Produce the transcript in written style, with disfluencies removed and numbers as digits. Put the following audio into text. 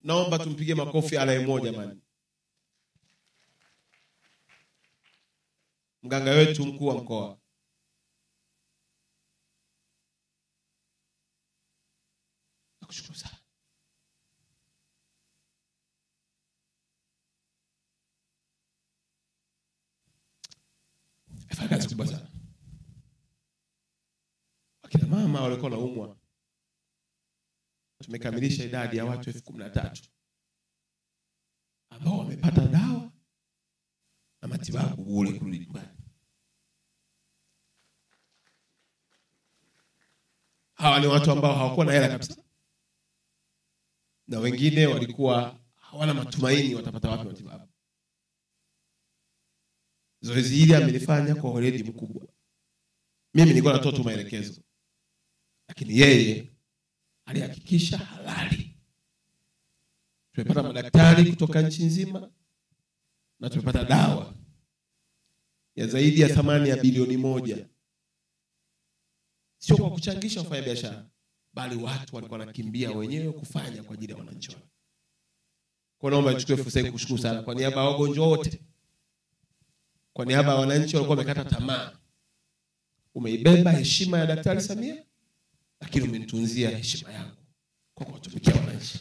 Naomba tumpige makofi ala mmoja jamani. Mganga wetu mkuu wa mkoa. Nakushukuru sana. Kazi kubwa sana. Wakina mama walikuwa naumwa. Tumekamilisha idadi ya watu 13,000 ambao wamepata dawa na matibabu bure kurudi nyumbani. Hawa ni watu ambao hawakuwa na hela kabisa. Na wengine walikuwa hawana matumaini watapata wapi matibabu. Zoezi hili amelifanya kwa weledi mkubwa. Mimi nilikuwa natoa tu maelekezo. Lakini yeye alihakikisha halali. Tumepata madaktari kutoka nchi nzima na tumepata dawa ya zaidi ya thamani ya bilioni 1. Sio kwa kuchangisha wafanyabiashara, bali watu walikuwa wanakimbia wenyewe kufanya kwa ajili ya wananchi. Kwa naomba nichukue fursa hii kushukuru sana kwa niaba ya wagonjwa wote. Kwa niaba ya wananchi walikuwa wamekata tamaa. Umeibeba heshima ya Daktari Samia, lakini umenitunzia heshima yangu kwa kuwatumikia wananchi.